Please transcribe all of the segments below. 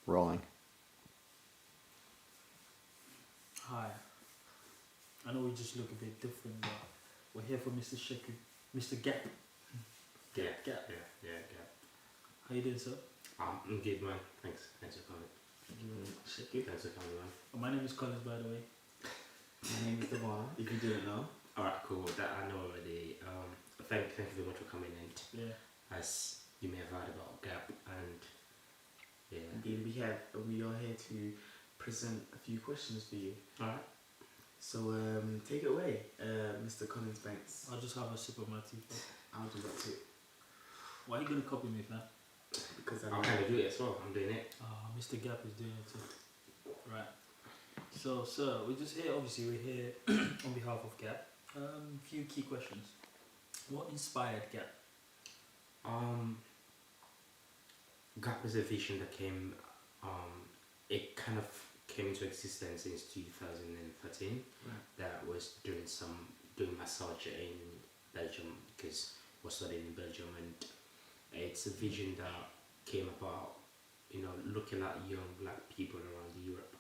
Rolling. Hi. I know we just look a bit different, but we're here for Mr. Sheku, Mr. Gap. Gap. Yeah. How you doing, sir? I'm good, man. Thanks for coming. Sheku. Thanks for coming, man. My name is Collins, by the way. My name is Devon, if you didn't know. Alright, cool. That I know already. Thank you very much for coming in. Yeah. As you may have heard about Gap and yeah. Indeed, we are here to present a few questions for you. Alright. So take it away, Mr. Collins Banks. I'll just have a sip of my tea first. I'll do that too. Why are you gonna copy me, man? Because I'm kind of doing it as well. I'm doing it. Mr. Gap is doing it too. Right. So, sir, we're just here. Obviously, we're here on behalf of Gap. Few key questions. What inspired Gap? Gap is a vision that came. It kind of came into existence since 2013. Right. That was doing massage in Belgium because I was studying in Belgium, and it's a vision that came about, looking at young black people around Europe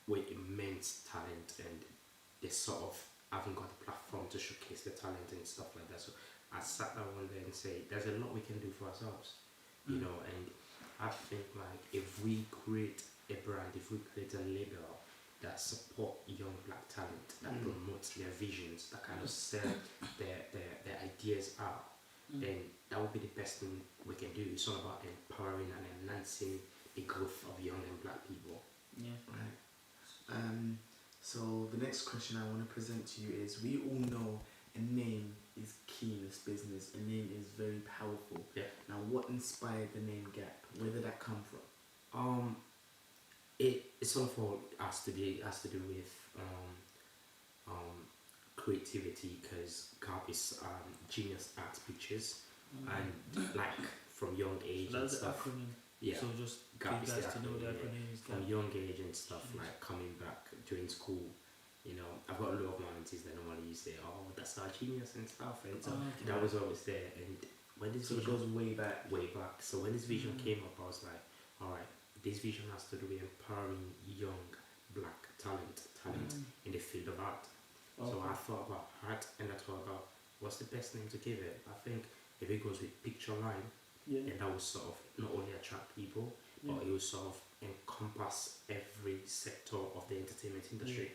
with immense talent, and they sort of haven't got a platform to showcase their talent and stuff like that. So I sat down one day and say, there's a lot we can do for ourselves, and I think like if we create a brand, if we create a label that support young black talent, that promotes their visions, that kind of sell their ideas out, then that would be the best thing we can do. It's all about empowering and enhancing the growth of young and black people. Yeah. Right. So the next question I want to present to you is: we all know a name is key in this business. A name is very powerful. Yeah. Now, what inspired the name Gap? Where did that come from? It sort of all has to do with creativity, because Gap is genius art pictures, and like from young age So and that's the stuff. acronym. Yeah. So just for Gap you is guys the to know the acronym, acronym is Gap. From young age and stuff, like coming back during school. I've got a lot of my aunties that normally you say, "Oh, that's our genius" and stuff, and so Okay. that was always there. And when this So it vision goes way back. so when this vision came up, I was like, all right, this vision has to do with empowering young black talent in the field of art. So I thought about art, and I thought about what's the best name to give it. I think if it goes with picture line, Yeah. then that will sort of not only attract people, but it will sort of encompass every sector of the entertainment industry.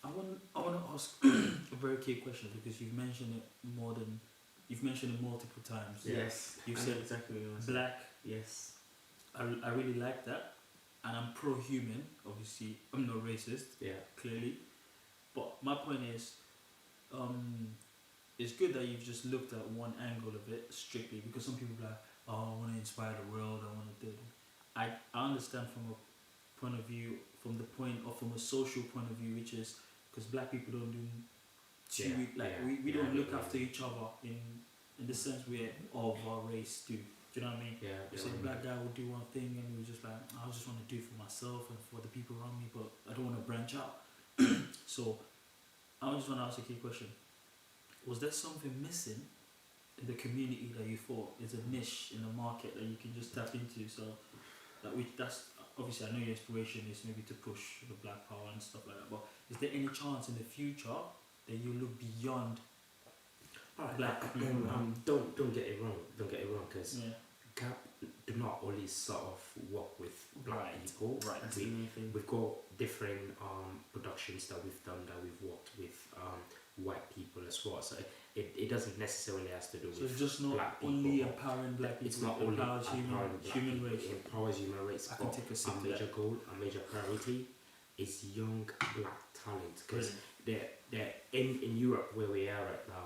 I want to ask a very key question, because you've mentioned it multiple times. Yes. You I said know exactly what you want to say. black. Yes. I really like that, and I'm pro-human. Obviously, I'm not racist. Yeah. Clearly, but my point is, it's good that you've just looked at one angle of it strictly, because some people are like, oh, I want to inspire the world, I want to do it. I understand from a point of view, from a social point of view, which is because black people don't do we don't look after each other in the sense we're of our race too. Do you know what I mean? Yeah. You say black guy will do one thing, and we're just like, I just want to do it for myself and for the people around me, but I don't want to branch out. So I just want to ask a key question. Was there something missing in the community that you thought is a niche in the market that you can just tap into? So that's obviously, I know your inspiration is maybe to push the black power and stuff like that, but is there any chance in the future that you look beyond black people? Don't get it wrong. Because Yeah. Gap do not only sort of work with black people. Right. That's the main thing. We've got different productions that we've done, that we've worked with white people as well. So it doesn't necessarily have to do So with it's just not black people. only empowering black people. It's not it only empowers empowering black human people, race. it empowers human race. I can But take a sip a of major that. goal, a major priority is young black talent, because Brilliant. they're in Europe where we are right now.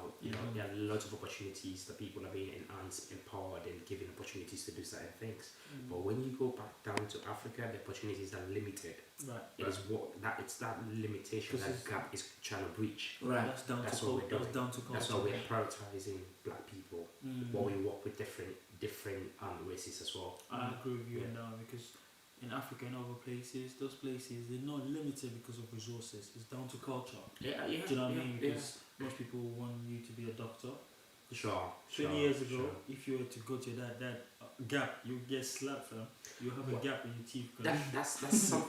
There are lots of opportunities that people are being enhanced, empowered, and given opportunities to do certain things. But when you go back down to Africa, the opportunities are limited. Right. It's that limitation that Gap is trying to breach. Right. That's down That's to what we're culture. That's doing. down to culture. That's why we're prioritizing black people. While we work with different races as well. I agree with you Yeah. on that, because in Africa and other places, those places, they're not limited because of resources. It's down to culture. Yeah. Do you know what I mean? Yeah. Because most people want you to be a doctor, Sure. 20 years ago, sure. if you were to go to that gap, you get slapped, fam. You have a What? gap in your teeth. Cause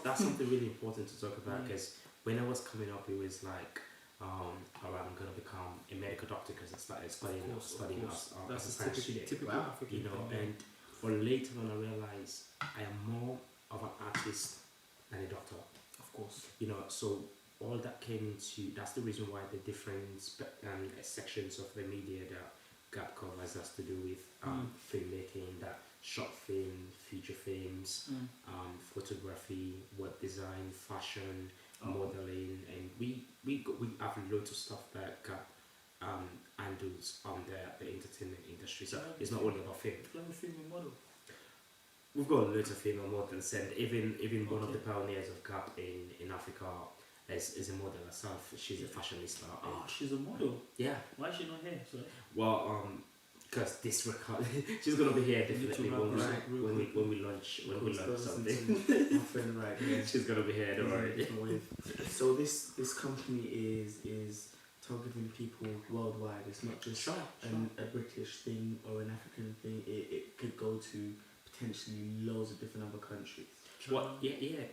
That's something really important to talk about Yeah. because when I was coming up, it was like, alright, I'm gonna become a medical doctor because I started studying Of course. as a That's science a student. typical Wow. African You know, thing. and but later on I realized I am more of an artist than a doctor. Of course. You know, so all that came into that's the reason why the different sections of the media that Gap covers has to do with filmmaking, that short film, feature films, photography, web design, fashion, modeling, and we have loads of stuff that Gap handles on the entertainment industry. So it's not only about film. Like a female model. We've got loads of female models, and even one of Okay. the pioneers of Gap in Africa is a model herself. She's a fashionista. and- Oh, she's a model. yeah. Why is she not here? Sorry. Well, because this record, she's gonna be here We need to definitely wrap when we this up real quick. when we launch something. My friend right here. She's gonna be here. Don't worry. So this company is targeting people worldwide. It's not just Sure. a British thing or an African thing. It could go to potentially loads of different other countries. Well, yeah.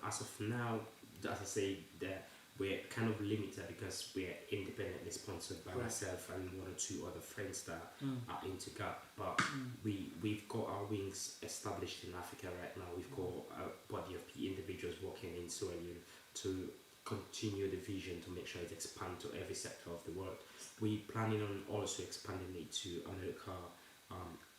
As of now, as I say, that we're kind of limited because we're independently sponsored by Right. myself and one or two other friends that are into Gap. But Mm. we've got our wings established in Africa right now. We've got a body of individuals working in Sierra Leone to continue the vision to make sure it expands to every sector of the world. We're planning on also expanding it to America,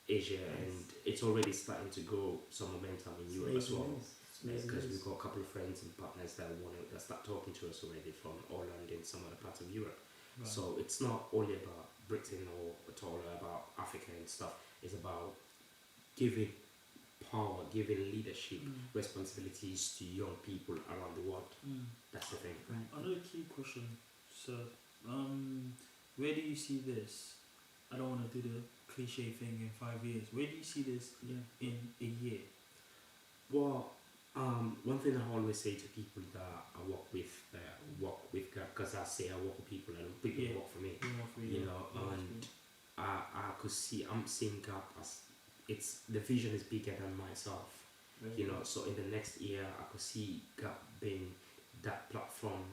Asia, and it's already starting to grow some momentum in Europe as well. Because we've got a couple of friends and partners that that start talking to us already from Holland and some other parts of Europe. Right. So it's not only about Britain or at all about Africa and stuff. It's about giving power, giving leadership responsibilities to young people around the world. That's the thing. Another key question, sir. Where do you see this? I don't want to do the cliche thing in 5 years. Where do you see this in a year? Well, one thing I always say to people that I work with because I say I work with people and people Yeah. work for me. You know, and I'm seeing Gap as it's the vision is bigger than myself. You know, so in the next year I could see Gap being that platform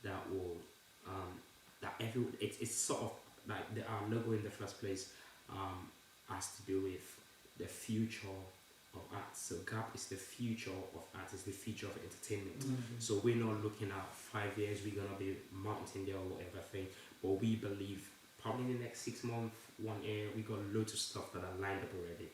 that will it's sort of like our logo in the first place has to do with the future of art. So Gap is the future of art, is the future of entertainment. So we're not looking at 5 years we're gonna be mounting there or whatever thing, but we believe probably in the next 6 months, 1 year, we got loads of stuff that are lined up already.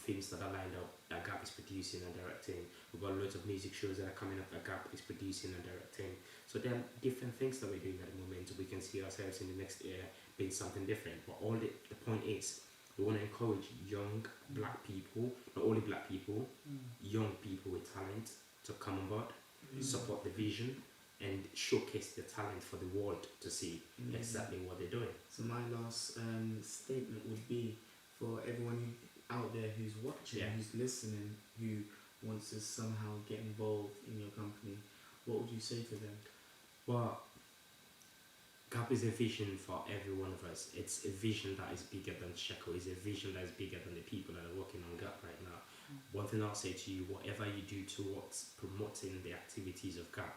Films that are lined up that Gap is producing and directing. We've got loads of music shows that are coming up that Gap is producing and directing. So there are different things that we're doing at the moment. We can see ourselves in the next year being something different. But all the point is, we want to encourage young black people, not only black people, young people with talent to come on board, support the vision, and showcase their talent for the world to see exactly what they're doing. So my last statement would be for everyone out there who's watching, who's listening, who wants to somehow get involved in your company, what would you say to them? Well, Gap is a vision for every one of us. It's a vision that is bigger than Shekel. It's a vision that is bigger than the people that are working on Gap right now. One thing I'll say to you, whatever you do towards promoting the activities of Gap,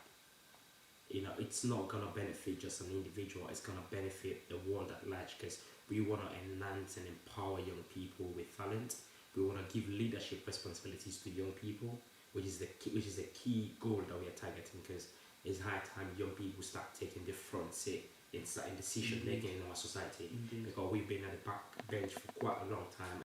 you know, it's not going to benefit just an individual. It's going to benefit the world at large because we want to enhance and empower young people with talent. We want to give leadership responsibilities to young people, which is the key goal that we are targeting because it's high time young people start taking the front seat in decision making in our society. Because we've been at the back bench for quite a long time